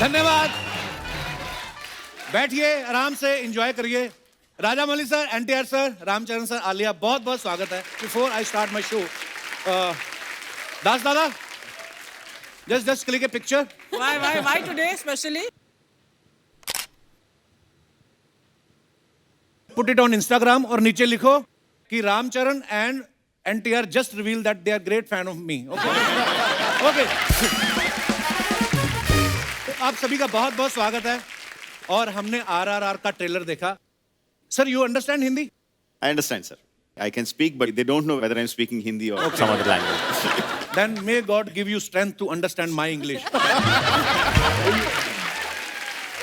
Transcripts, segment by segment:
धन्यवाद। बैठिए, आराम से एंजॉय करिए। राजा मौली sir, NTR sir, Ramcharan sir, Alia, बहुत बहुत स्वागत है। Before I start my show, Das दादा, just click a picture. Why today especially? Put it on Instagram और नीचे लिखो कि Ramcharan and NTR just revealed that they are great fan of me. Okay. Okay. तो आप सभी का बहुत बहुत स्वागत है और हमने RRR का ट्रेलर देखा। Sir, you understand Hindi? I understand, sir. I can speak, but they don't know whether I'm speaking Hindi or some other language. Then may God give you strength to understand my English.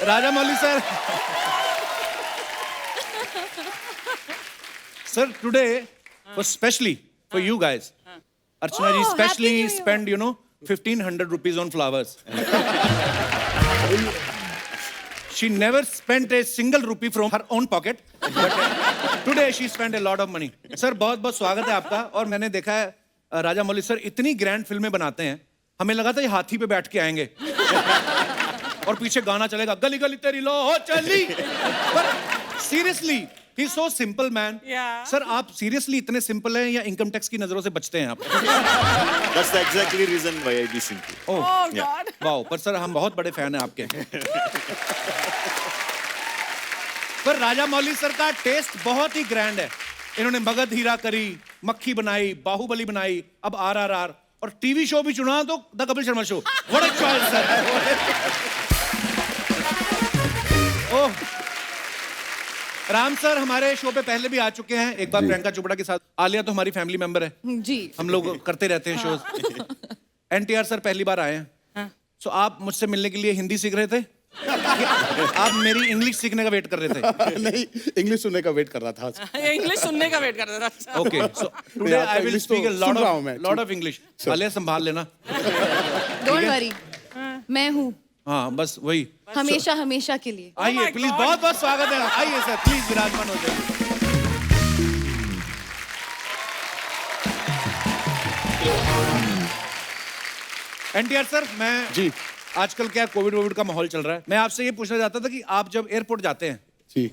Raja Mauly sir. Sir, today was specially for you guys. Archana ji specially spent, 1,500 rupees on flowers. She never spent a single rupee from her own pocket. But today she spent a lot of money. Sir, बहुत बहुत स्वागत है आपका। और मैंने देखा है राजा मौली sir इतनी ग्रैंड फिल्में बनाते हैं, हमें लगा था ये हाथी पे बैठ के आएंगे और पीछे गाना चलेगा गली गली तेरी लो हो चली। पर सीरियसली ही सो सिंपल मैन। सर आप सीरियसली इतने सिंपल हैं या इनकम टैक्स की नजरों से बचते हैं आप? That's the exactly reason why I be simple. Oh God. Wow, पर सर हम बहुत बड़े फैन हैं आपके। पर राजा मौली सर का टेस्ट बहुत ही ग्रैंड है। इन्होंने मगध हीरा करी, मक्खी बनाई, बाहुबली बनाई, अब RRR और टीवी शो भी चुना तो the Kapil Sharma show. What a choice sir. Oh, Ram sir हमारे शो पे पहले भी आ चुके हैं, एक बार प्रियंका चोपड़ा के साथ। आलिया तो हमारी फैमिली मेंबर है जी, हम लोग करते रहते हैं शोज। एनटीआर सर पहली बार आए हैं। सो आप मुझसे मिलने के लिए हिंदी सीख रहे थे? आप मेरी इंग्लिश सीखने का वेट कर रहे थे? नहीं, इंग्लिश सुनने का वेट कर रहा था। ये इंग्लिश सुनने का वेट कर रहा था। Okay, so today I will speak a lot of English. Alia संभाल लेना। डोंट वरी, मैं हूँ हाँ, बस वही हमेशा हमेशा के लिए। आइए प्लीज, बहुत बहुत स्वागत है। आइए सर प्लीज विराजमान हो जाइए। एनटीआर सर, मैं जी आजकल क्या कोविड का माहौल चल रहा है, मैं आपसे ये पूछना चाहता था कि आप जब एयरपोर्ट जाते हैं जी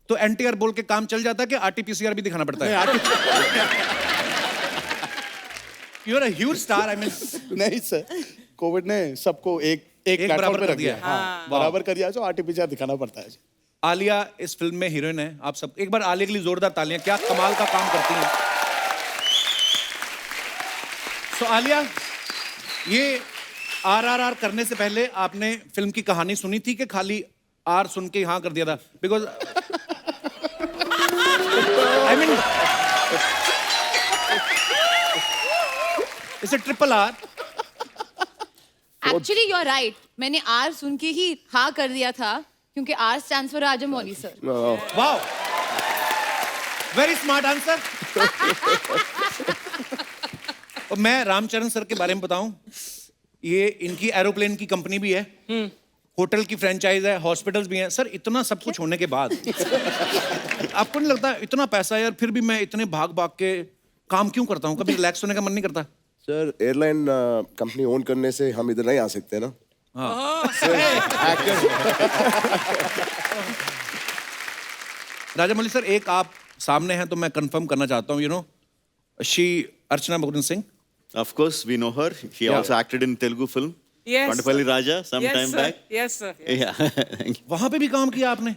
तो एनटीआर बोल के काम चल जाता है कि आरटीपीसीआर भी दिखाना पड़ता है? You are a huge star. I mean नहीं सर, कोविड ने सबको एक बराबर प्लेटफॉर्म पे कर रख दिया दिया। हाँ, बराबर कर दिया, जो आरटीपीसीआर दिखाना पड़ता है। आलिया इस फिल्म में हीरोइन है। आप सब एक बार आलिया के लिए जोरदार तालियां, क्या कमाल का काम करती हैं। सो आलिया, ये RRR करने से पहले आपने फिल्म की कहानी सुनी थी कि खाली आर सुन के हाँ कर दिया था? Because I mean it's a triple R। Actually you are right, मैंने आर सुन के ही हाँ कर दिया था क्योंकि R stands for Raja Mauli sir. Wow, very smart answer. और मैं रामचरण सर के बारे में बताऊं, ये इनकी एरोप्लेन की कंपनी भी है, होटल की फ्रेंचाइज है, हॉस्पिटल्स भी हैं। सर इतना सब कुछ होने के बाद आपको नहीं लगता इतना पैसा यार, फिर भी मैं इतने भाग भाग के काम क्यों करता हूँ? कभी रिलैक्स होने का मन नहीं करता? सर एयरलाइन कंपनी ओन करने से हम इधर नहीं आ सकते ना। राजा मौली सर, एक आप सामने हैं तो मैं कंफर्म करना चाहता हूँ, शी अर्चना बगुन Singh. Of course, we know her. She also acted in Telugu film. Yes. Vandapalli Raja some Yes, time sir. back. Yes, sir. Yeah. Thank you. वहां पे भी काम किया आपने?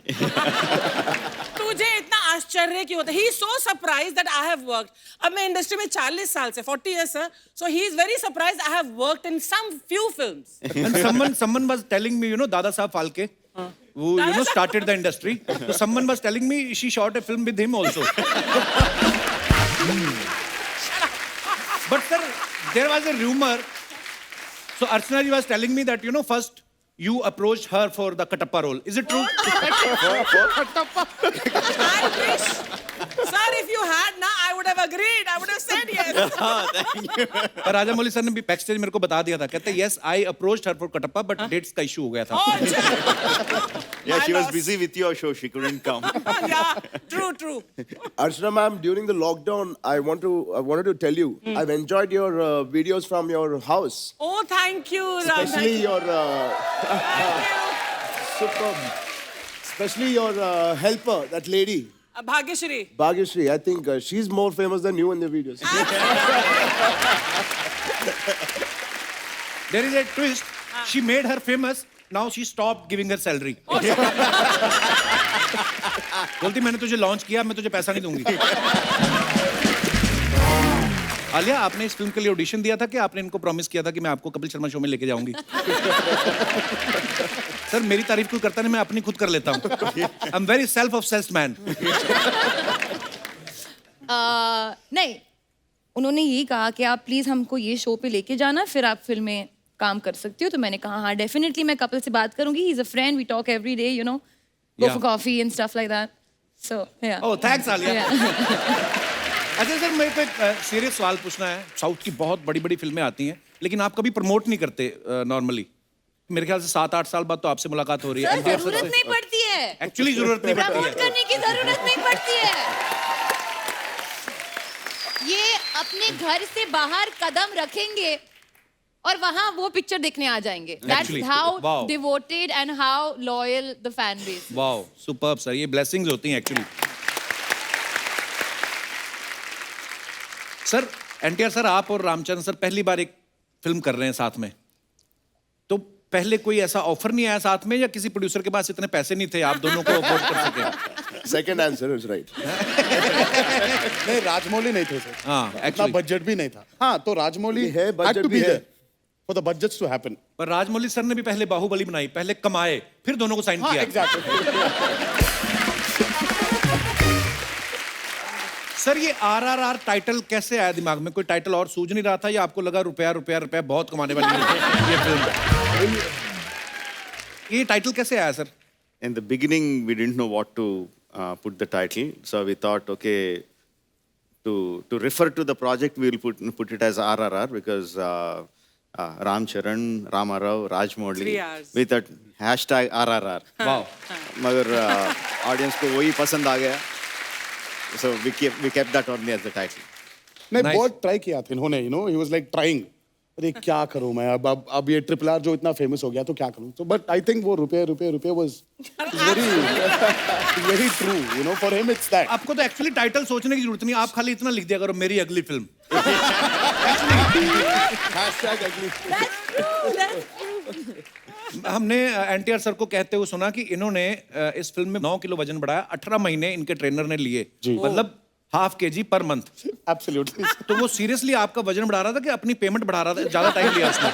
तुझे इतना आश्चर्य क्यों होता है? He is so surprised that I have worked. अब मैं इंडस्ट्री में 40 साल से 40 years sir. So he is very surprised I have worked in some few films. And someone was telling me, Dada Saab Phalke, who started the industry. So someone was telling me she shot a film with him also. But sir, there was a rumor. So Archana ji was telling me that first you approached her for the Katappa role. Is it true? I wish. Sir, Sir, if you had, na, I would have agreed. I would have said yes. पर राजा मौली sir ने भी back stage मेरे को बता दिया था, कहते yes I approached her for Kattappa but dates का इशू हो गया था. Oh, अच्छा. Yeah, she My was loss. busy with your show. She couldn't come. Yeah, true, true. Archana ma'am, during the lockdown, I wanted to tell you, I've enjoyed your videos from your house, Oh, thank you, Ram. especially your superb, especially your helper, that lady, Bhagyashri. Bhagyashri. I think she's more famous than you in the videos. There is a twist. She made her famous. Now she stopped giving her salary. बोलती मैंने तुझे launch किया, मैं तुझे पैसा नहीं दूंगी. आलिया, आपने इस फिल्म के लिए ऑडिशन दिया था कि आपने इनको प्रॉमिस किया था कि मैं आपको कपिल शर्मा शो में लेके जाऊंगी? सर मेरी तारीफ कोई करता नहीं, मैं अपनी खुद कर लेता हूँ. I am very self obsessed man. नहीं, उन्होंने यही कहा कि आप प्लीज हमको ये शो पे लेके जाना, फिर आप फिल्म में काम कर सकती हो. तो मैंने कहा हाँ डेफिनेटली मैं कपिल से बात करूंगी. He is a friend, we talk every day, you know, go Yeah. For coffee and stuff like that. So yeah. Oh thanks Alia. अच्छा सर, मेरे को एक सीरियस सवाल पूछना है. साउथ की बहुत बड़ी बड़ी फिल्में आती हैं लेकिन आप कभी प्रमोट नहीं करते नॉर्मली. मेरे ख्याल से 7-8 साल बाद तो आपसे मुलाकात हो रही है. सर जरूरत नहीं पड़ती है, एक्चुअली जरूरत नहीं पड़ती प्रमोट है. करने की जरूरत नहीं पड़ती है. ये अपने घर से बाहर कदम रखेंगे और वहां वो पिक्चर देखने आ जाएंगे. That's Actually, how wow. Devoted and how loyal the fan base. Wow superb sir, ये ब्लेसिंग्स होती हैं एक्चुअली. सर एनटीआर सर, आप और रामचंद्र सर पहली बार एक फिल्म कर रहे हैं साथ में, तो पहले कोई ऐसा ऑफर नहीं आया साथ में, या किसी प्रोड्यूसर के पास इतने पैसे नहीं थे आप दोनों को अफोर्ड कर सके? Second answer is right. नहीं, राजमौली नहीं थे सर. हाँ, इतना actually. बजट भी नहीं था. हाँ, तो राजमौली है, had budget to भी be है. there for the budgets to happen. पर राजमौली सर ने भी पहले बाहुबली बनाई, पहले कमाए फिर दोनों को साइन हाँ, किया. exactly. सर ये RRR टाइटल कैसे आया दिमाग में? कोई टाइटल और सूझ नहीं रहा था या आपको लगा रुपया रुपया रुपया बहुत कमाने वाली है ये फिल्म? ये टाइटल कैसे आया sir? In the beginning, we didn't know what to put the title, so we thought, okay, to refer to the project, we will put it as RRR because Ram Charan, Rama Rao, Rajmouli 3 hours. with that hashtag RRR. Wow. मगर audience को वही पसंद आ गया, so we kept that only as the title. नहीं, Nice. बहुत try किया था इन्होंने, you know, he was like trying. अरे क्या करूं मैं, अब ये RRR जो इतना फेमस हो गया तो क्या करूं. So but I think वो रुपये was very true, you know, for him it's that. आपको तो एक्चुअली टाइटल सोचने की जरूरत नहीं, आप खाली इतना लिख दिया करो, मेरी अगली फिल्म. Hashtag ugly. हमने एनटीआर सर को कहते हुए सुना कि इन्होंने इस फिल्म में 9 किलो वजन बढ़ाया, 18 महीने इनके ट्रेनर ने लिए, मतलब ½ kg पर मंथ. Absolutely. तो वो सीरियसली आपका वजन बढ़ा रहा था कि अपनी पेमेंट बढ़ा रहा था? ज्यादा टाइम लिया उसने.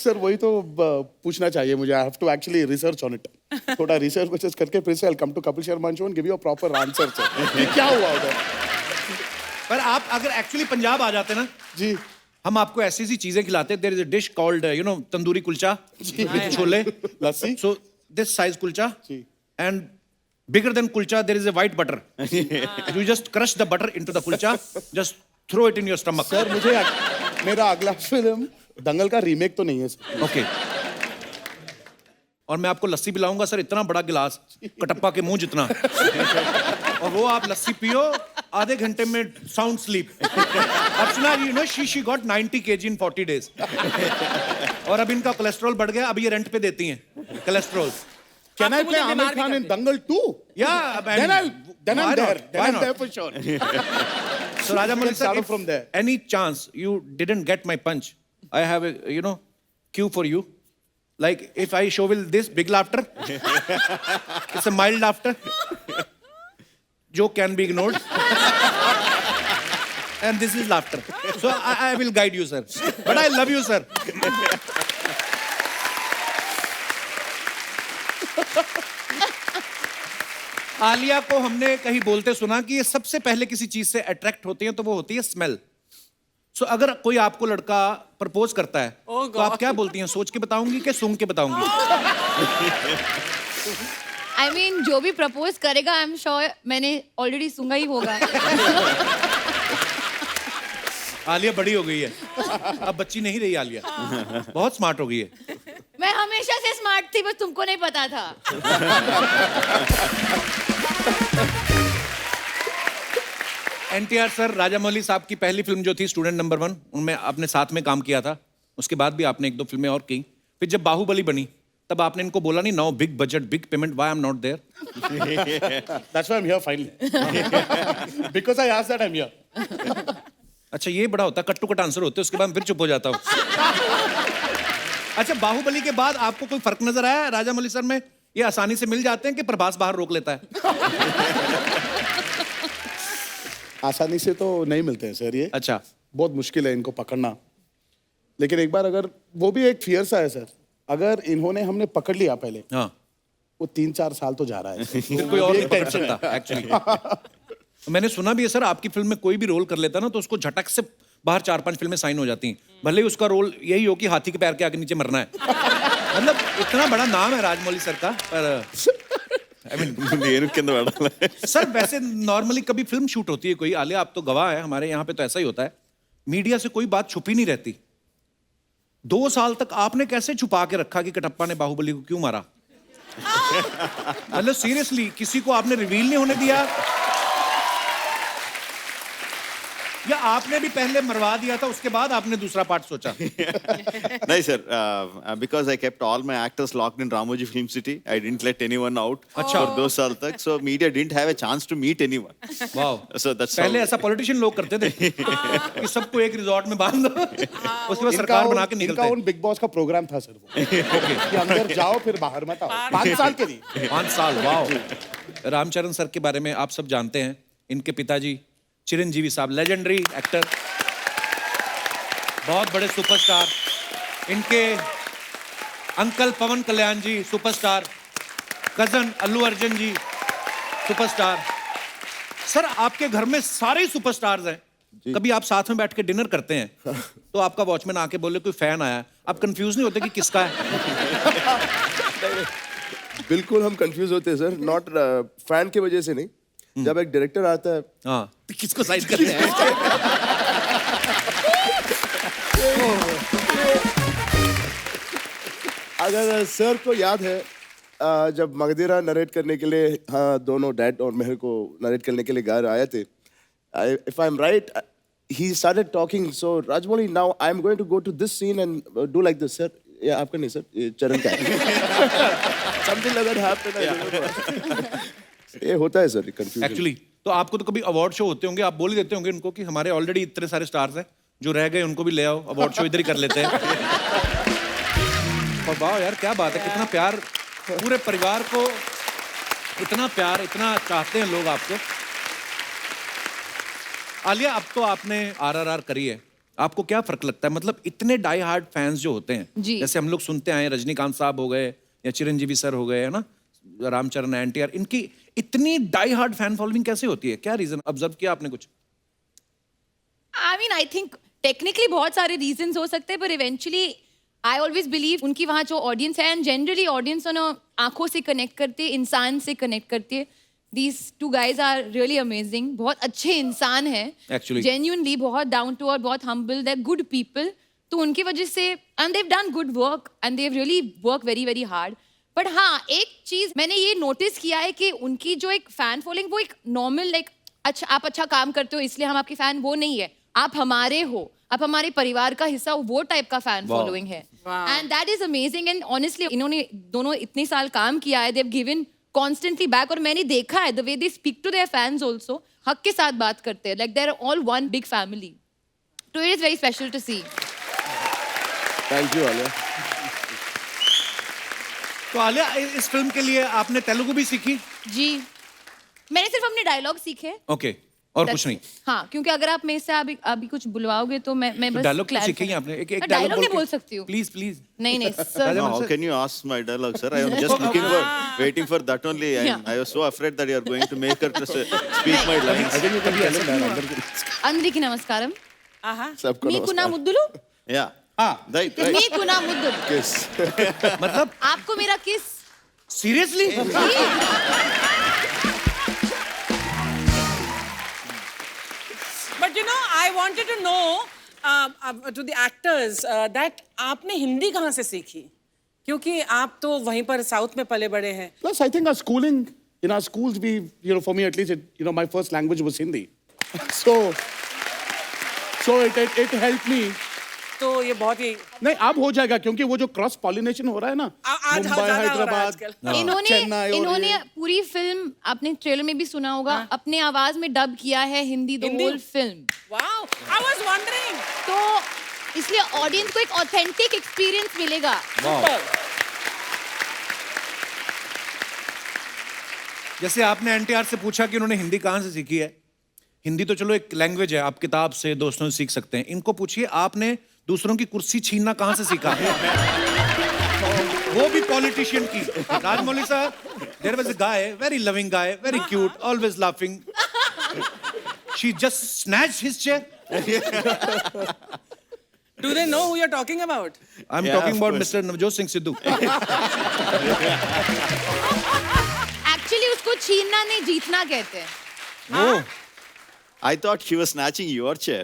सर वही तो पूछना चाहिए मुझे. I have to actually research on it. थोड़ा रिसर्च करके फिर से I'll come to Kapil Sharma show and give you a proper answer sir. ये क्या हुआ उधर? पर आप अगर एक्चुअली पंजाब आ जाते ना जी. हम आपको ऐसी सी चीजें खिलाते. There is a dish called tandoori kulcha with chole. Lassi. So this size kulcha जी. And bigger than kulcha there is a white butter. You just crush the butter into the kulcha, just throw it in your stomach. Sir मुझे मेरा अगला film दंगल का remake तो नहीं है sir. Okay. और मैं आपको लस्सी पिलाऊंगा सर, इतना बड़ा गिलास, कटप्पा के मुंह जितना, और वो आप लस्सी पियो, आधे घंटे में sound sleep. Archana ji, she got 90 kg in 40 days. और अब इनका कोलेस्ट्रॉल बढ़ गया, अब ये रेंट पे देती हैं कोलेस्ट्रॉल. Can I आपको play मुझे Amir बीमार भी Khan in करते. Dangal 2? Yeah, Then I'm why there. not? Then Why I'm not? there for sure. So Rajamouli sir, start if from there. any chance you didn't get my punch, I have a cue for you. Like if I show will this big laughter, it's a mild laughter. Joke can be ignored. And this is laughter. So I will guide you, sir. But I love you, sir. Alia को हमने कहीं बोलते सुना कि ये सबसे पहले किसी चीज से अट्रैक्ट होती हैं तो वो होती है स्मेल. सो अगर कोई आपको लड़का प्रपोज करता है तो आप क्या बोलती हैं? सोच के बताऊंगी कि सूंघ के बताऊंगी? I mean, जो भी प्रपोज करेगा आई एम श्योर मैंने ऑलरेडी सुना ही होगा. आलिया बड़ी हो गई है, अब बच्ची नहीं रही आलिया, बहुत स्मार्ट हो गई है. मैं हमेशा से स्मार्ट थी, बस तुमको नहीं पता था. एनटीआर सर, राजामौली साहब की पहली फिल्म जो थी स्टूडेंट नंबर 1, उनमें आपने साथ में काम किया था. उसके बाद भी आपने 1-2 फिल्में और की. फिर जब बाहुबली बनी तब आपने इनको बोला नहीं, now big budget big payment, why I am not there? That's why I'm here finally. Because I asked that I'm here. अच्छा, ये बड़ा होता, कट टू कट आंसर होते, उसके बाद फिर चुप हो जाता हूँ. अच्छा, बाहुबली के बाद आपको कोई फर्क नजर आया राजामौली सर में? ये आसानी से मिल जाते हैं कि प्रभास बाहर रोक लेता है? आसानी से तो नहीं मिलते हैं सर ये. अच्छा. बहुत मुश्किल है इनको पकड़ना. लेकिन एक बार अगर वो भी एक फियर सा है सर, अगर इन्होंने हमने पकड़ लिया पहले, हाँ, वो 3-4 साल तो जा रहा है. फिर कोई और नहीं पकड़ सकता एक्चुअली. मैंने सुना भी है सर, आपकी फिल्म में कोई भी रोल कर लेता ना तो उसको झटक से बाहर 4-5 फिल्में साइन हो जाती हैं, भले ही उसका रोल यही हो कि हाथी के पैर के आगे नीचे मरना है. मतलब इतना बड़ा नाम है राजमौली सर का. पर आई मीन सर, वैसे नॉर्मली कभी फिल्म शूट होती है कोई, आलिया आप तो गवाह है, हमारे यहाँ पे तो ऐसा ही होता है, मीडिया से कोई बात छुपी नहीं रहती. 2 साल तक आपने कैसे छुपा के रखा कि कटप्पा ने बाहुबली को क्यों मारा? मतलब सीरियसली, किसी को आपने रिवील नहीं होने दिया, या आपने भी पहले मरवा दिया था उसके बाद आपने दूसरा पार्ट सोचा? नहीं sir, because I kept all my actors locked in Ramoji Film City. I didn't let anyone out for 2 साल तक, so media didn't have a chance to meet anyone. Wow. So that's पहले how... ऐसा politician लोग करते थे कि सबको एक रिजॉर्ट में बांध दो, उसके बाद सरकार बना के इनका निकलते. उन बिग बॉस का प्रोग्राम था सर वो. कि अंदर जाओ फिर बाहर मत आओ. 5 साल के लिए. 5 साल. वाओ. रामचरण सर के बारे में आप सब जानते हैं. इनके पिताजी चिरंजीवी साहब, लेजेंडरी एक्टर, बहुत बड़े सुपरस्टार. इनके अंकल पवन कल्याण जी सुपरस्टार, कजन अल्लू अर्जुन जी सुपरस्टार. सर, आपके घर में सारे सुपरस्टार्स हैं. कभी आप साथ में बैठ के डिनर करते हैं तो आपका वॉचमैन आके बोले कोई फैन आया, आप कंफ्यूज नहीं होते कि किसका है? बिल्कुल हम कंफ्यूज होते हैं सर. नॉट फैन की वजह से नहीं. जब एक डायरेक्टर आता है, हाँ, तो किसको साइड करते हैं? अगर सर को याद है, जब मगधीरा नरेट करने के लिए, हाँ, दोनों डैड और मेहर को नरेट करने के लिए घर आए थे. If I am right, he started talking, so Rajmouli, now I'm going to go to this scene and do like this, sir. Yeah, आपका नहीं सर, ये चरण का है. Something like that happened. I remember. ये होता है सर कंफ्यूजन. एक्चुअली तो आपको तो कभी अवार्ड शो होते होंगे, आप बोल ही देते होंगे उनको कि हमारे ऑलरेडी इतने सारे स्टार्स हैं, जो रह गए उनको भी ले आओ, अवार्ड शो इधर ही कर लेते हैं. और वाह यार, क्या बात है, कितना प्यार, पूरे परिवार को इतना प्यार, इतना चाहते हैं लोग आपको. आलिया, अब तो आपने RRR करी है, आपको क्या फर्क लगता है? मतलब इतने डाई हार्ड फैंस जो होते हैं, जी. जैसे हम लोग सुनते आए, रजनीकांत साहब हो गए या चिरंजीवी सर हो गए, है ना, रामचरण, एनटीआर, इनकी इतनी डाई हार्ड फैन फॉलोइंग कैसे होती है? क्या रीजन ऑब्जर्व किया आपने कुछ? I mean, I think technically बहुत सारे reasons हो सकते हैं, पर eventually I always believe उनकी वहाँ जो audience है, and generally audience है ना, आंखों से connect करती है, इंसान से connect करती है. These 2 guys are really amazing. बहुत अच्छे इंसान हैं. Actually. Genuinely बहुत down to earth, बहुत humble, they're good people. तो उनकी वजह से, and they've done good work, and they've really worked very very hard. But हाँ, एक चीज मैंने ये नोटिस किया है कि उनकी जो एक फैन फॉलोइंग, वो एक नॉर्मल लाइक, अच्छा आप अच्छा काम करते हो इसलिए हम आपके फैन, वो नहीं है. आप हमारे हो, आप हमारे परिवार का हिस्सा हो, वो टाइप का फैन फॉलोइंग है. And that is amazing. And honestly इन्होंने दोनों इतने साल काम किया है, they have given constantly back. और मैंने देखा है the way they speak to their fans also, हक के साथ बात करते हैं, like they are all one big family. तो it is very special to see. Thank you Alia. तो आलिया, इस फिल्म के लिए आपने तेलुगु भी सीखी? जी, मैंने सिर्फ अपने डायलॉग सीखे. ओके, और कुछ नहीं? हाँ, क्योंकि अगर आप मेरे से अभी कुछ बुलवाओगे तो मैं बस डायलॉग सीखे ही आपने? एक डायलॉग नहीं बोल सकती हूँ. Please please. नहीं नहीं sir. No, how can you ask my dialogue, sir? I am just waiting for that only. I was so afraid that you are going to make her to speak my lines. అందరికీ నమస్కారం. सबको మీకు నా ముద్దులు. Yeah. हाँ. Right. మీకు నా ముద్దులు. किस. मतलब आपको मेरा किस. Seriously? But you know, I wanted to know to the actors that आपने हिंदी कहाँ से सीखी? क्योंकि आप तो वहीं पर साउथ में पले बड़े हैं. Plus, I think our schooling, in our schools, for me at least, my first language was Hindi. So it helped me. तो ये बहुत ही नहीं, अब हो जाएगा क्योंकि वो जो क्रॉस पॉलिनेशन हो रहा है ना, आज मुंबई, ज्यादा हो रहा है हैदराबाद, आजकल. चेन्नई और इन्होंने ये। पूरी फिल्म आपने ट्रेलर में भी सुना होगा, अपने आवाज में डब किया है Hindi the Hindi? Whole film. Wow, I was wondering. तो इसलिए ऑडियंस को एक ऑथेंटिक एक्सपीरियंस मिलेगा. Super. जैसे आपने एनटीआर से पूछा कि उन्होंने हिंदी कहाँ से सीखी है. हिंदी तो चलो एक लैंग्वेज है, आप किताब से, दोस्तों से सीख सकते हैं. इनको पूछिए आपने दूसरों की कुर्सी छीनना कहाँ से सीखा. वो भी पॉलिटिशियन की. राजमौली साहब, there was a guy, very loving guy, very cute, always laughing. She just snatched his chair. Do they know who you're talking about? I am Yeah, talking of about course. Mister Navjot Singh Sidhu. Actually उसको छीनना नहीं, जीतना कहते हैं. वो I thought she was snatching your chair.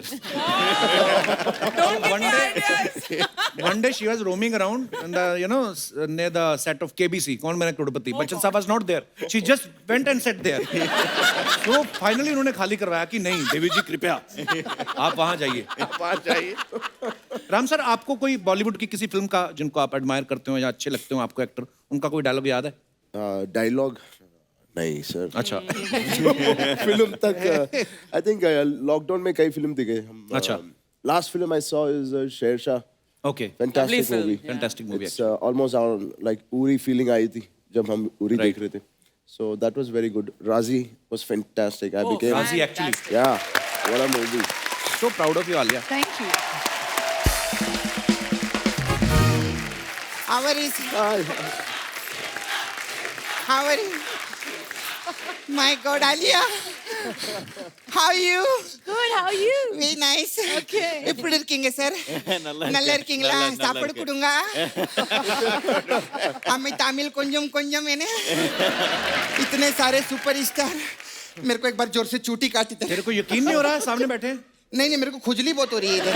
Don't give me ideas. one day she was roaming around and near the set of KBC, कौन बना करोड़पति. बच्चन साहब was not there. She just went and sat there. So finally उन्होंने खाली करवाया कि नहीं देवी जी कृपया आप वहां जाइए. राम सर, आपको कोई बॉलीवुड की किसी फिल्म का जिनको आप एडमायर करते हो या अच्छे लगते हो आपको एक्टर, उनका कोई डायलॉग याद है? डायलॉग नहीं सर. अच्छा. फिल्म तक आई थिंक लॉकडाउन में कई फिल्म दिखे हम. अच्छा. Last film I saw is Shershaah. Okay. Fantastic film. Movie. Fantastic movie. It's almost like Uri feeling आई थी जब हम उरी Right. देख रहे थे. So that was very good. Razi was fantastic. I Oh, became Razi actually. yeah, what a movie. So proud of you, Alia. Thank you. How are you? How are you? My God, Alia. How are you? Good, how are you? Very nice. Okay. ఎప్పుడు ఇరికింగ sir నల్ల ఇరికింగలా సాப்பாடு கொடுங்க हमें तमिल கொஞ்சம் கொஞ்சம் है इतने सारे superstar मेरे को एक बार जोर से चूटी काटी थी. तेरे को यकीन नहीं हो रहा है सामने बैठे हैं? नहीं मेरे को खुजली बहुत हो रही है इधर.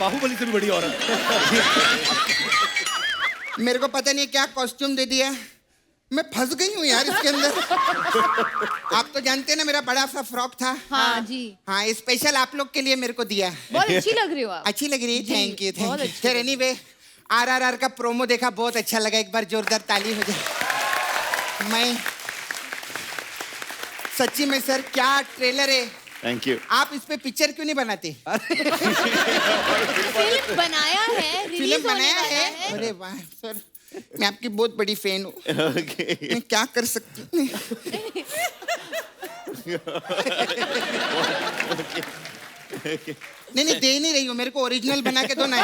बाहुबली से भी बड़ी औरत. मेरे को पता नहीं क्या कॉस्ट्यूम दे दिया. मैं फंस गई हूँ यार इसके अंदर. आप तो जानते हैं ना मेरा बड़ा सा फ्रॉक था. हाँ जी. हाँ स्पेशल आप लोग के लिए मेरे को दिया. बहुत अच्छी लग रही हो आप. अच्छी लग रही है. जी, थैंक यू बहुत थैंक यू. अच्छी फिर एनीवे आरआरआर का प्रोमो देखा, बहुत अच्छा लगा. एक बार जोरदार ताली हो जाए. मैं सच्ची में सर क्या ट्रेलर है. Thank you. आप इस पे पिक्चर क्यों नहीं बनाते. फिल्म बनाया है, फिल्म रिलीज होने बनाया वाला है. है. अरे वाह सर, मैं आपकी बहुत बड़ी फैन हूँ. Okay. मैं क्या कर सकती हूँ. नहीं दे नहीं रही हूँ, मेरे को ओरिजिनल बना के दो ना.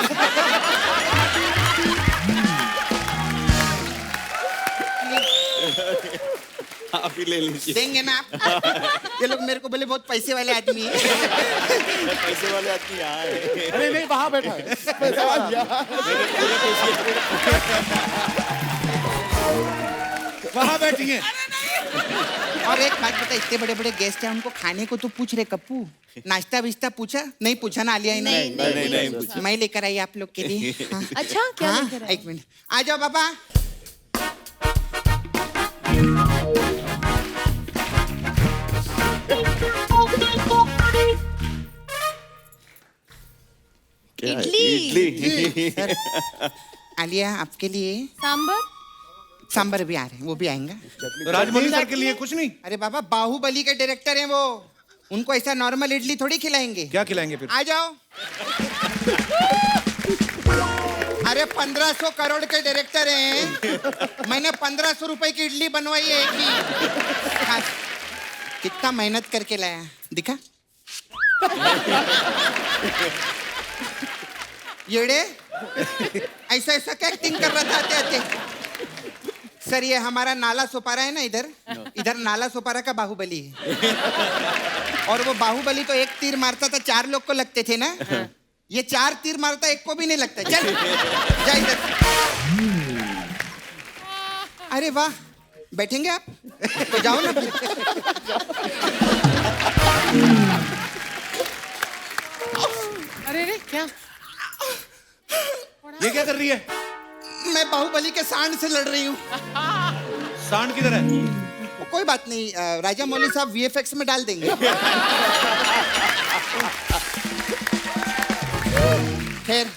आप ही ले लीजिए. देंगे ना आप. ये लोग मेरे को बोले बहुत पैसे वाले आदमी है. पैसे वाले आदमी यहाँ है. अरे नहीं, वहां बैठा है. वहां बैठी हैं. और एक बात बता, इतने बड़े बड़े गेस्ट हैं, उनको खाने को तो पूछ रहे कप्पू. नाश्ता विश्ता पूछा नहीं? पूछा ना आलिया ने. नहीं. मैं लेकर आई आप लोग के लिए. हाँ. अच्छा क्या हाँ, लेकर आए? एक मिनट आ जाओ बाबा. क्या है? इडली. इडली. आलिया आपके लिए सांबर. सांबर भी आ रहे हैं, वो भी आएंगे. तो राजमौली सर के लिए कुछ नहीं? अरे बाबा बाहुबली के डायरेक्टर हैं वो, उनको ऐसा नॉर्मल इडली थोड़ी खिलाएंगे. क्या खिलाएंगे फिर? आ जाओ. अरे 1500 करोड़ के डायरेक्टर हैं. मैंने 1500 रुपए की इडली बनवाई है एक ही. हाँ. कितना मेहनत करके लाया दिखा. येड़े ऐसा ऐसा क्या एक्टिंग कर रहा था आते आते. सर ये हमारा नाला सोपारा है ना, इधर नाला सोपारा का बाहुबली है. और वो बाहुबली तो एक तीर मारता था 4 लोग को लगते थे ना. ये 4 तीर मारता एक को भी नहीं लगता. चल जा इधर. अरे वाह, बैठेंगे आप? तो जाओ ना फिर। अरे रे क्या? ये क्या कर रही है? मैं बाहुबली के सांड से लड़ रही हूँ। सांड किधर है? कोई बात नहीं, राजा मौली साहब VFX में डाल देंगे। खैर,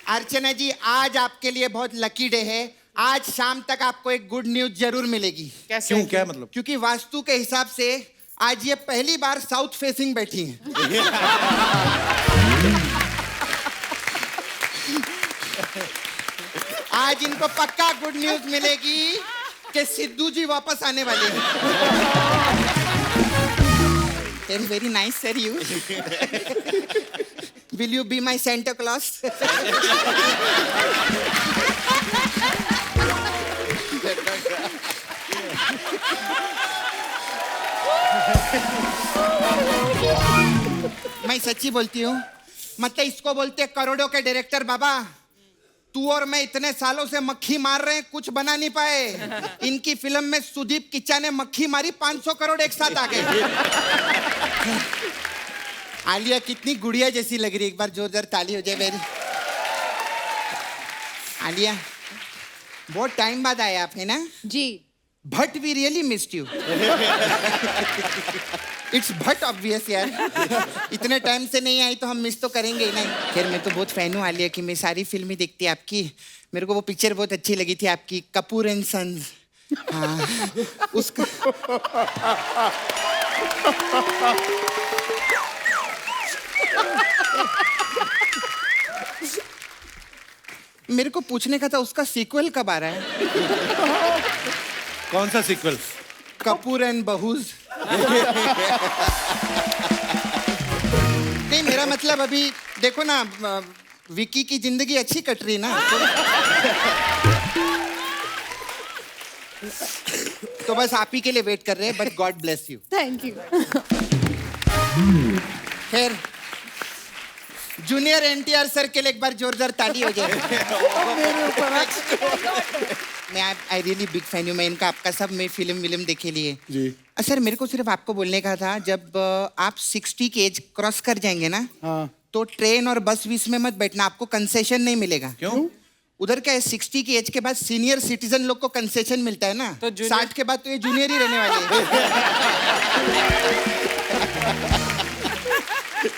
अर्चना जी, आज आपके लिए बहुत लकी डे है। आज शाम तक आपको एक गुड न्यूज जरूर मिलेगी। कैसे? क्यों, क्या मतलब? क्योंकि वास्तु के हिसाब से आज ये पहली बार साउथ फेसिंग बैठी हैं। आज इनको पक्का गुड न्यूज मिलेगी कि सिद्धू जी वापस आने वाले हैं। Very nice sir you. Will you be my Santa Claus सच्ची बोलती हूँ, मतलब इसको बोलते करोड़ों के डायरेक्टर। बाबा, तू और मैं इतने सालों से मक्खी मार रहे हैं, कुछ बना नहीं पाए। इनकी फिल्म में सुदीप किच्चा ने मक्खी मारी, 500 करोड़ एक साथ आ गए। आलिया कितनी गुड़िया जैसी लग रही है, एक बार जोरदार ताली हो जाए मेरी। आलिया, बहुत टाइम बाद आए आप, है ना? जी। But we really missed you. It's but obvious यार, इतने टाइम से नहीं आई तो हम मिस तो करेंगे ही नहीं। खैर, मैं तो बहुत फैन हूँ आलिया की, मैं सारी फिल्में देखती आपकी। मेरे को वो पिक्चर बहुत अच्छी लगी थी आपकी, कपूर एंड सन्स। हाँ, उसका मेरे को पूछने का था, उसका सीक्वल कब आ रहा है? कौन सा सीक्वल? कपूर एंड बहूज। नहीं, मेरा मतलब अभी देखो ना, विकी की जिंदगी अच्छी कट रही ना, तो बस आप ही के लिए वेट कर रहे हैं। But God bless you. Thank you. खैर, जूनियर NTR सर के लिए एक बार जोरदार ताली हो जाए। मैं आई रियली बिग फैन हूँ मैं इनका, आपका सब मैं फिल्म देखे लिए जी। सर, मेरे को सिर्फ आपको बोलने का था, जब आप 60 की एज क्रॉस कर जाएंगे ना, हाँ। तो ट्रेन और बस बीस में मत बैठना, आपको कंसेशन नहीं मिलेगा। क्यों? उधर क्या है, 60 की एज के बाद सीनियर सिटीजन लोग को कंसेशन मिलता है ना, तो 60 के बाद तो ये जूनियर ही रहने वाले हैं।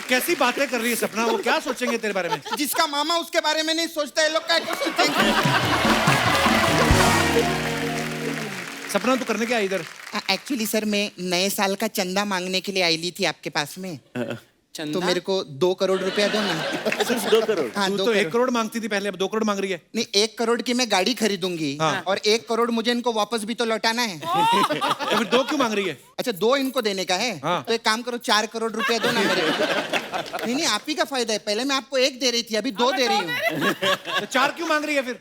कैसी बातें कर रही है सपना? वो क्या सोचेंगे तेरे बारे में? जिसका मामा उसके बारे में नहीं सोचता है, लोग क्या सोचेंगे? सपना तू करने क्या है इधर? एक्चुअली सर, मैं नए साल का चंदा मांगने के लिए आई ली थी आपके पास में। चंदा? तो मेरे को 2 करोड़ रुपया दो ना। सिर्फ 2 करोड़? हाँ, तू 2 तो 1 करोड़। करोड़ मांगती थी पहले, अब 2 करोड़ मांग रही है। नहीं, 1 करोड़ की मैं गाड़ी खरीदूंगी, हाँ। और 1 करोड़ मुझे इनको वापस भी तो लौटाना है। तो फिर 2 क्यों मांग रही है? अच्छा, 2 इनको देने का है। हाँ। तो एक काम करो, 4 करोड़ रुपया दो ना मेरे को। नहीं, आप ही का फायदा है। पहले मैं आपको 1 दे रही थी, अभी 2 दे रही हूँ। तो 4 क्यों मांग रही है फिर?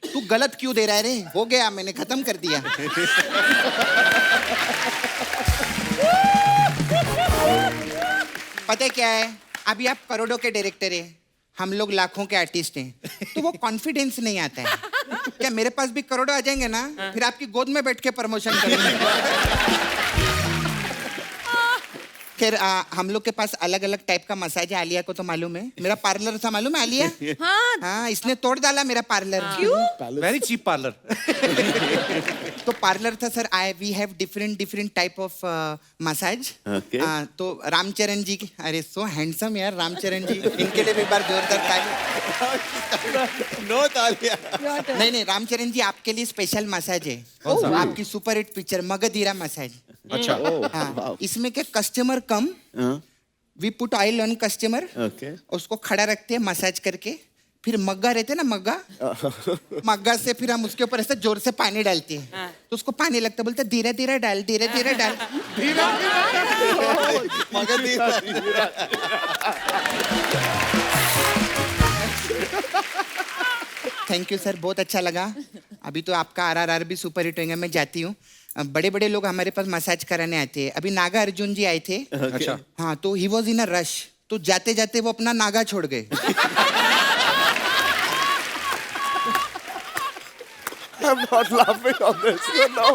तू गलत क्यों दे रहा है रे? हो गया, मैंने खत्म कर दिया। पता है क्या है, अभी आप करोड़ों के डायरेक्टर हैं, हम लोग लाखों के आर्टिस्ट हैं, तो वो कॉन्फिडेंस नहीं आता है। क्या मेरे पास भी करोड़ों आ जाएंगे ना, फिर आपकी गोद में बैठ के प्रमोशन करेंगे। खैर, हम लोग के पास अलग अलग टाइप का मसाज है। आलिया को तो मालूम है, मेरा पार्लर था, मालूम है आलिया? हाँ। हाँ, इसने तोड़ डाला मेरा पार्लर। क्यों? Very cheap parlour. तो पार्लर था sir. We have different type of massage. Okay. तो रामचरण जी की, अरे सो हैंडसम यार रामचरण जी, इनके लिए भी एक बार जोरदार ताली। नो तालिया। नहीं, रामचरण जी आपके लिए स्पेशल मसाज है। आपकी super hit picture Magadheera massage. अच्छा। हाँ, इसमें क्या, customer come, we put oil on customer, okay. उसको खड़ा रखते हैं मसाज करके, फिर मग्गा रहते हैं ना, मग्गा से फिर हम उसके ऊपर ऐसे जोर से पानी डालते हैं, तो उसको पानी लगता, बोलते धीरे धीरे डाल, धीरे धीरे डाल। थैंक यू सर, बहुत अच्छा लगा। अभी तो आपका RRR भी सुपर हिट होगा। मैं जाती हूँ। बड़े बड़े लोग हमारे पास मसाज कराने आते हैं। अभी नागा अर्जुन जी आए थे। अच्छा। हाँ, तो he was in a rush, तो जाते जाते वो अपना नागा छोड़ गए। I'm not laughing on this. No.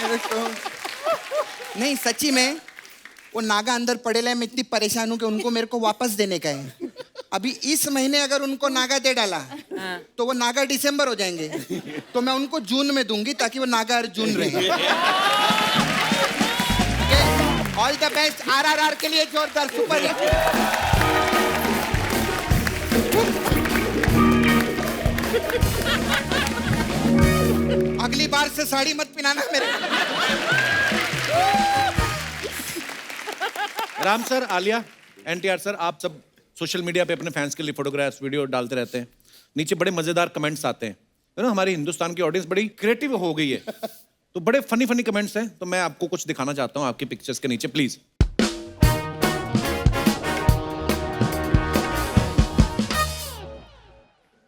मेरे को नहीं, सच्ची में वो नागा अंदर पड़े हैं, मैं इतनी परेशान हूँ कि उनको मेरे को वापस देने का है। अभी इस महीने अगर उनको नागा दे डाला तो वो नागा दिसंबर हो जाएंगे, तो मैं उनको जून में दूंगी ताकि वो नागा अर्जुन रहे। ऑल द बेस्ट RRR के लिए, जोरदार सुपर हिट। अगली बार से साड़ी मत पहनाना मेरे को। Ram sir, Alia, NTR sir, आप सब सोशल मीडिया पे अपने फैंस के लिए फोटोग्राफ्स वीडियो डालते रहते हैं। नीचे बड़े मजेदार कमेंट्स आते हैं। तो ना हमारी हिंदुस्तान की ऑडियंस बड़ी क्रिएटिव हो गई है, तो बड़े फनी फनी कमेंट्स हैं। तो मैं आपको कुछ दिखाना चाहता हूँ आपकी पिक्चर्स के नीचे, please.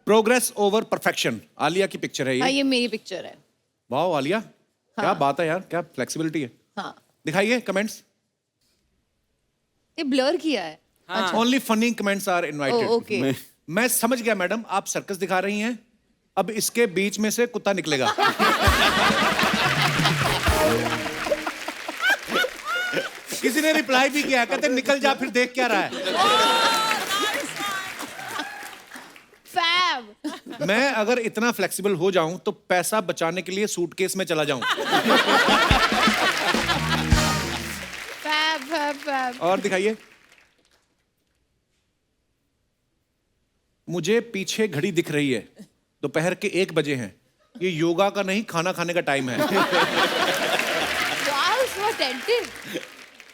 Progress over perfection, Alia की पिक्चर है हाँ, ये। ये मेरी पिक्चर है। वाह आलिया, क्या बात है यार, क्या फ्लेक्सिबिलिटी है। हाँ, दिखाइए कमेंट्स। ये ब्लर किया है। Only funny comments are invited. Okay. मैं समझ गया मैडम, आप सर्कस दिखा रही हैं, अब इसके बीच में से कुत्ता निकलेगा। किसी ने रिप्लाई भी किया, कहते निकल जा, फिर देख क्या रहा है। फैब। मैं अगर इतना फ्लेक्सिबल हो जाऊं तो पैसा बचाने के लिए सूटकेस में चला जाऊं। Fab fab fab. और दिखाइए। मुझे पीछे घड़ी दिख रही है, दोपहर के 1 बजे हैं। ये योगा का नहीं, खाना खाने का टाइम है। वाओ, सो अटेंटिव।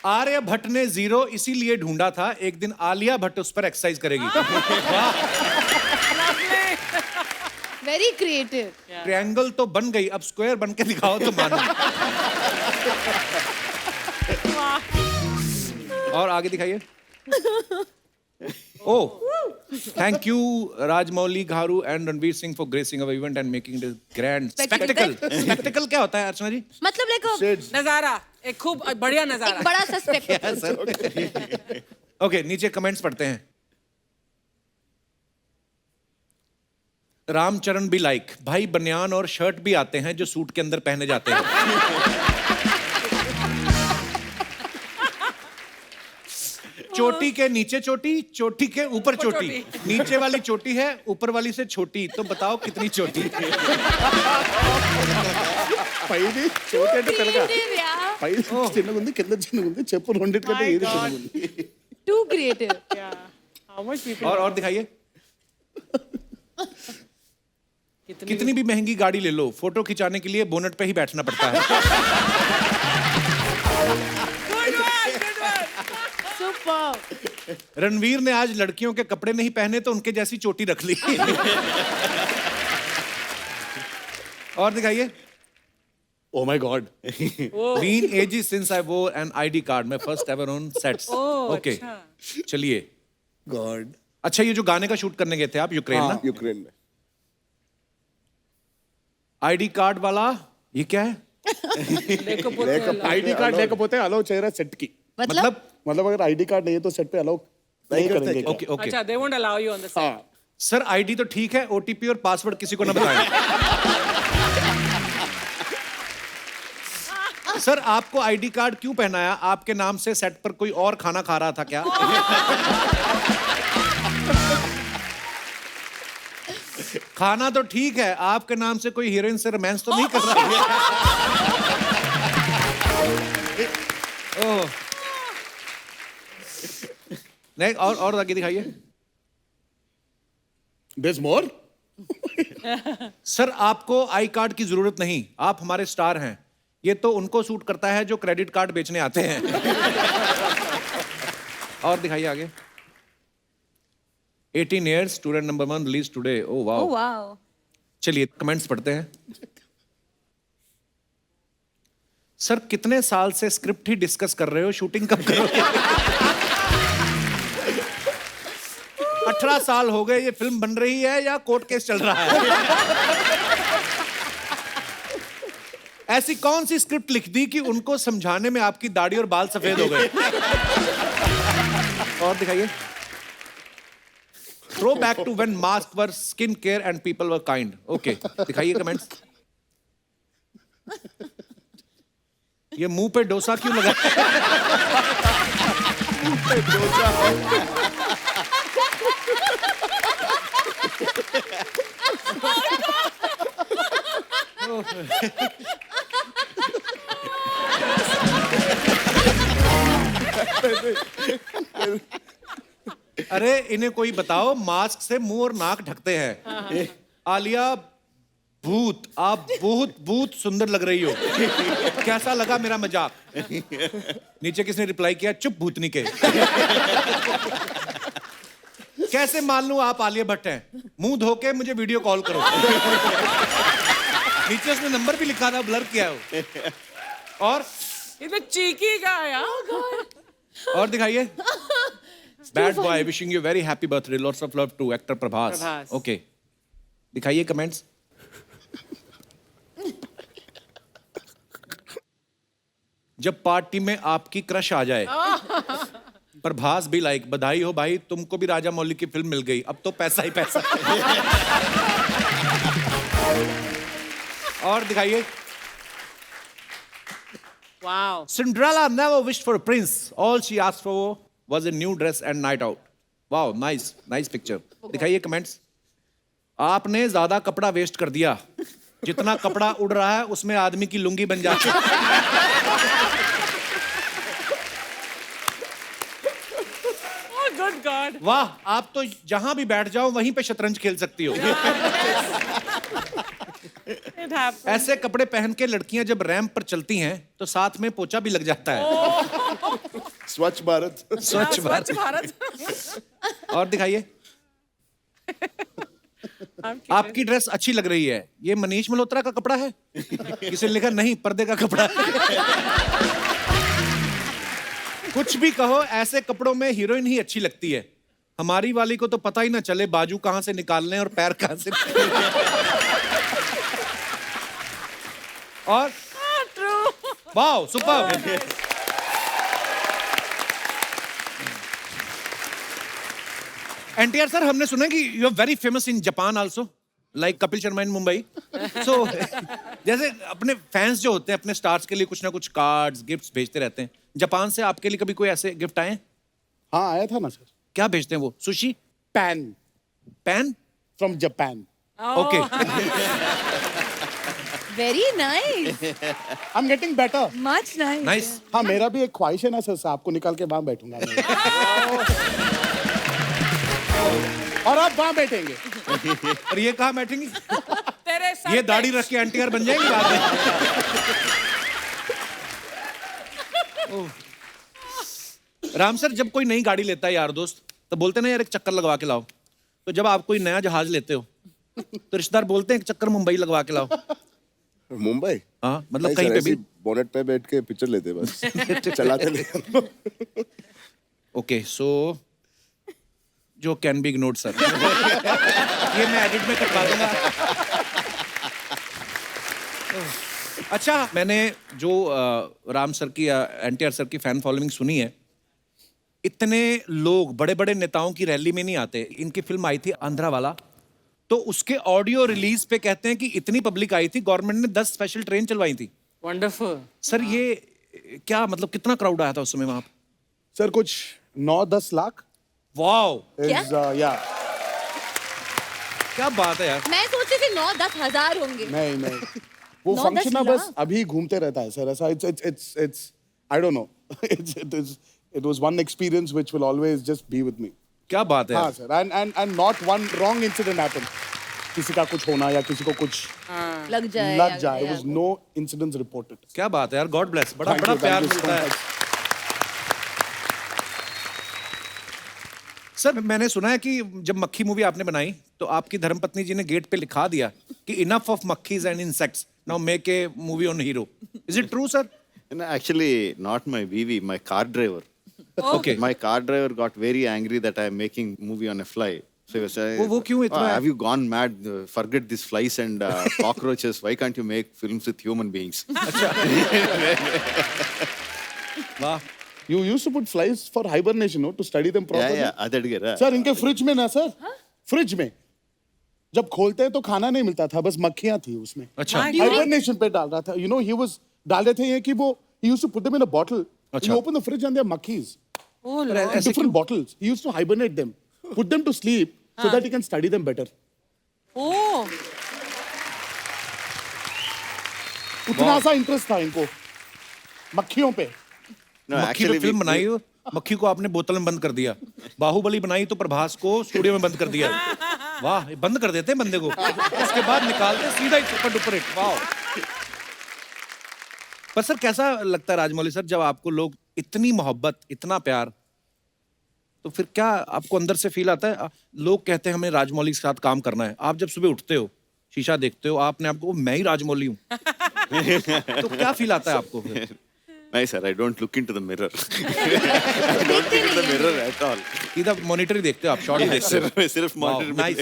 आर्य भट्ट ने 0 इसीलिए ढूंढा था, एक दिन आलिया भट्ट उस पर एक्सरसाइज करेगी। Very creative. ट्रायंगल तो बन गई, अब स्क्वायर बन के दिखाओ तो मानो। और आगे दिखाइए। Oh, thank you, Rajmouli Gharu and Ranveer Singh for gracing our event and making it a grand spectacle. Spectacle क्या होता है अर्चना जी? मतलब लाइक नजारा, एक खूब बढ़िया एक नजारा। बड़ा सा स्पेक्टेकल। ओके, नीचे कमेंट्स पढ़ते हैं। रामचरण भी लाइक, भाई बनियान और शर्ट भी आते हैं जो सूट के अंदर पहने जाते हैं। चोटी के नीचे चोटी, चोटी के ऊपर चोटी, नीचे वाली चोटी है, ऊपर वाली से छोटी, तो बताओ कितनी चोटी। పైది చోటేంటో తెలుగా Creative, yeah. పై చిన్నగా ఉంది కింద చిన్నగా ఉంది చెప్పు రెండింటికంటే ఏది చిన్నగా ఉంది Too creative. How much people? और दिखाइए। कितनी भी महंगी गाड़ी ले लो, फोटो खिंचाने के लिए बोनट पे ही बैठना पड़ता है। Superb. रणवीर ने आज लड़कियों के कपड़े नहीं पहने तो उनके जैसी चोटी रख ली। और दिखाइए। Oh my god Been ages since I wore an ID card. मैं first ever on sets. Okay. चलिए। गॉड अच्छा, ये जो गाने का शूट करने गए थे आप यूक्रेन ना, यूक्रेन में ID कार्ड वाला ये क्या है? ఐడి కార్డ్ లేకపోతే అలౌ చేయరా సెట్ కి मतलब मतलब अगर आईडी कार्ड नहीं है तो सेट पे अलाउ नहीं करेंगे ओके ओके अच्छा, they won't allow you on the set. हाँ सर, ID तो ठीक है, OTP और पासवर्ड किसी को ना बताएं। सर, आपको ID कार्ड क्यों पहनाया? आपके नाम से सेट पर कोई और खाना खा रहा था क्या? खाना तो ठीक है, आपके नाम से कोई हीरोइन से रोमांस तो नहीं कर रहा है? ओह। नहीं, और आगे दिखाइए। देयर इज मोर सर, आपको आई कार्ड की जरूरत नहीं, आप हमारे स्टार हैं। ये तो उनको सूट करता है जो क्रेडिट कार्ड बेचने आते हैं। और दिखाइए आगे। 18 years, student number 1 released today. Oh wow. oh wow. चलिए कमेंट्स पढ़ते हैं। सर, कितने साल से स्क्रिप्ट ही डिस्कस कर रहे हो, शूटिंग कब करोगे? 18 साल हो गए, ये फिल्म बन रही है या कोर्ट केस चल रहा है? ऐसी कौन सी स्क्रिप्ट लिख दी कि उनको समझाने में आपकी दाढ़ी और बाल सफेद हो गए? और दिखाइए। Throw back to when mask were skin care and people were kind. Okay, दिखाइए कमेंट्स. ये मुंह पे डोसा क्यों लगा? अरे इन्हें कोई बताओ, मास्क से मुंह और नाक ढकते हैं. आलिया भूत, आप बहुत सुंदर लग रही हो. कैसा लगा मेरा मजाक? नीचे किसने रिप्लाई किया? चुप भूतनी के. कैसे मान लूं आप आलिया भट्ट हैं? मुंह धो के मुझे वीडियो कॉल करो. नीचे उसने नंबर भी लिखा था, ब्लर किया है वो. और इधर चीकी का है यार. और दिखाइए. Bad boy wishing you very happy birthday, lots of love to actor Prabhas. Prabhas. Okay, दिखाइए कमेंट्स. जब पार्टी में आपकी क्रश आ जाए. प्रभास भी लाइक, बधाई हो भाई, तुमको भी राजा मौली की फिल्म मिल गई, अब तो पैसा ही पैसा. और दिखाइए. Wow. Cinderella never wished for a prince. All she asked for was a new dress and night out. Wow, nice picture. दिखाइए कमेंट्स. आपने ज्यादा कपड़ा वेस्ट कर दिया. जितना कपड़ा उड़ रहा है उसमें आदमी की लुंगी बन जाती है. Oh, good God. वाह, आप तो जहां भी बैठ जाओ वहीं पे शतरंज खेल सकती हो. It happened. ऐसे कपड़े पहन के लड़कियां जब रैंप पर चलती हैं तो साथ में पोछा भी लग जाता है. स्वच्छ भारत. स्वच्छ भारत. स्वच्छ भारत. और दिखाइए. आपकी ड्रेस अच्छी लग रही है. ये मनीष मल्होत्रा का कपड़ा है? किसी ने लिखा नहीं, पर्दे का कपड़ा है. कुछ भी कहो, ऐसे कपड़ों में हीरोइन ही अच्छी लगती है. हमारी वाली को तो पता ही ना चले बाजू कहां से निकालने और पैर कहां से. और वाओ, सुपर. एनटीआर सर, हमने सुना है कि you are very famous in Japan also, like Kapil Sharma in Mumbai. So जैसे अपने फैंस जो होते हैं अपने स्टार्स के लिए कुछ ना कुछ कार्ड्स गिफ्ट्स भेजते रहते हैं. जापान से आपके लिए कभी कोई ऐसे गिफ्ट आए? हाँ आया था ना सर. क्या भेजते हैं वो? Sushi? Pan pan? From Japan. Okay. Very nice. I am getting better. Much nice. Nice. हाँ, मेरा भी एक ख्वाहिश है ना सर, आपको निकाल के वहां बैठूंगा मैं. और आप वहां बैठेंगे. और ये कहाँ बैठेंगी? तेरे सर ये पे- दाढ़ी रख के एनटीआर बन जाएंगे बाद में. राम सर, जब कोई नई गाड़ी लेता है यार दोस्त, तो बोलते ना यार एक चक्कर लगवा के लाओ. तो जब आप कोई नया जहाज लेते हो तो रिश्तेदार बोलते हैं एक चक्कर मुंबई लगवा के लाओ. मुंबई. हाँ, मतलब नहीं कहीं सर, पे ऐसे भी. ही बोनेट पे बैठ के पिक्चर लेते बस. चलाते नहीं. ओके, सो जो कैन बी इग्नोर्ड सर. ये मैं एडिट में कटवा दूंगा. अच्छा, मैंने जो राम सर की एनटीआर सर की फैन फॉलोइंग सुनी है. इतने लोग बड़े बड़े नेताओं की रैली में नहीं आते. इनकी फिल्म आई थी आंध्रा वाला, तो उसके ऑडियो रिलीज पे कहते हैं कि इतनी पब्लिक आई थी, गवर्नमेंट ने 10 स्पेशल ट्रेन चलवाई थी. Wonderful. सर ये क्या मतलब, कितना क्राउड आया था उस समय वहां पे? सर कुछ 9-10 लाख. Wow, Is, yeah. क्या बात है यार. मैं सोची थी 9-10 हजार होंगे. नहीं वो 9-10 फंक्शन ना बस लाख? अभी घूमते रहता है सर. ऐसा it's I don't know. It was one experience which will always just be with me. क्या बात है हाँ यार. Sir. And not one wrong incident happened. किसी का कुछ होना या किसी को कुछ लग जाए. लग जाए. There was no incidents reported. क्या बात है यार. God bless. बड़ा Thank बड़ा you, प्यार thank you so मिलता है. much. सर, मैंने सुना है कि जब मक्खी मूवी आपने बनाई तो आपकी धर्मपत्नी जी ने गेट पे लिखा दिया कि इनफ ऑफ मक्खीज and insects, now make a movie on hero. Is it true sir? No, actually, not my BV, my car driver. Okay. My car driver got very angry that I am making movie on a fly. So he was saying, वो क्यों इतना है? have you gone mad? Forget these flies and cockroaches. Why can't you make films with human beings? वाह. You used to put flies for hibernation, no? To study them properly. yeah, adadgera. Sir इनके fridge में ना sir fridge में जब खोलते हैं तो खाना नहीं मिलता था, बस मक्खियां थी उसमें। अच्छा My God. हाइबरनेशन पे डाल रहा था, यू नो, ही वाज डाल रहे थे ये कि वो he used to put them in a bottle. अच्छा। You open the fridge and there are monkeys. Oh, Lord. Different bottles. He used to hibernate them, put them to sleep so that he can study them better. Oh. उतना सा interest था इनको मक्खियों पे। No, मक्खी actually, पे film बनाई हो, मक्खी को आपने बोतल में बंद कर दिया। बाहुबली बनाई तो प्रभास को स्टूडियो में बंद कर दिया। वाह, ये बंद कर देते हैं बंदे को, उसके बाद निकालते सीधा ही सुपर डुपर हिट। वाह। पर सर कैसा लगता है राजमौली सर, जब आपको लोग इतनी मोहब्बत, इतना प्यार, तो फिर क्या आपको अंदर से फील आता है? लोग कहते हैं हमें राजमौली के साथ काम करना है, आप जब सुबह उठते हो, शीशा देखते हो, आपने आपको मैं ही राजमौली हूँ तो क्या फील आता है आपको फिर? नहीं sir, I don't look into the mirror. I don't look into the mirror at all. सीधा मॉनिटर ही देखते हो आप, शॉर्ट ही देखते हो। सिर्फ monitor में nice.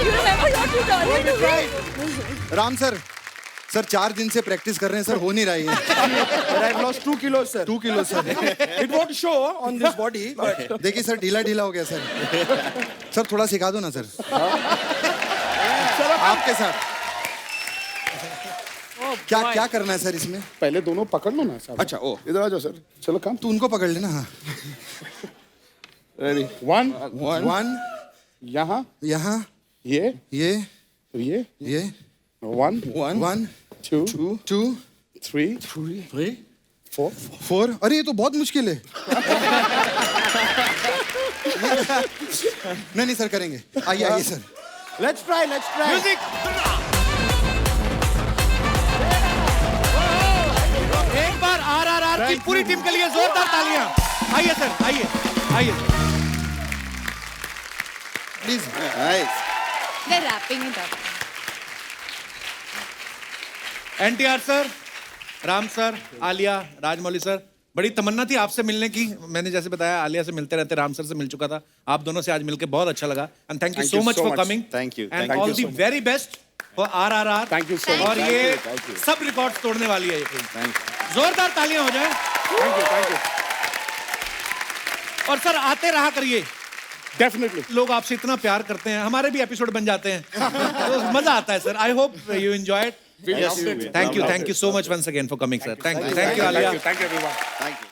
You remember what you told me to do? Ram sir, sir 4 दिन से प्रैक्टिस कर रहे हैं सर, हो नहीं रही है। But I've lost 2 kilos, sir. 2 kilo sir. It won't show on this body, but देखिए सर, ढीला ढीला हो गया सर। सर थोड़ा सिखा दो ना सर। आपके साथ क्या क्या करना है सर इसमें? पहले दोनों पकड़ लो ना साहब। अच्छा, ओ इधर आ जाओ सर, चलो काम। तू उनको पकड़ लेना। हाँ, रेडी 1 1 यहाँ, यहाँ, ये ये ये ये 1 1 2 2 3 3 4 4। अरे ये तो बहुत मुश्किल है। नहीं नहीं सर, करेंगे। आइए आइए सर। let's try. म्यूजिक। एक बार आरआरआर की पूरी टीम के लिए जोरदार तालियां। आइए सर, आइए आइए। Please. Nice. They're wrapping it up. NTR sir, Ram sir, Alia, Rajamouli sir, बड़ी तमन्ना थी आपसे मिलने की। मैंने जैसे बताया आलिया से मिलते रहते, राम सर से मिल चुका था, आप दोनों से आज मिलकर बहुत अच्छा लगा। And thank you Thank so you much so for much. Coming. Thank you. And Thank all you the so much. Very best for RRR. Thank you so much. और ये Thank you. सब रिकॉर्ड तोड़ने वाली है ये फिल्म। Thank you. जोरदार तालियां हो जाएं। थैंक यू और सर आते रहा करिए, डेफिनेटली। लोग आपसे इतना प्यार करते हैं, हमारे भी एपिसोड बन जाते हैं तो मजा आता है sir. I hope you enjoyed. Yes, thank you so much once again for coming sir. Thank you Alia. Thank you everyone. Thank you.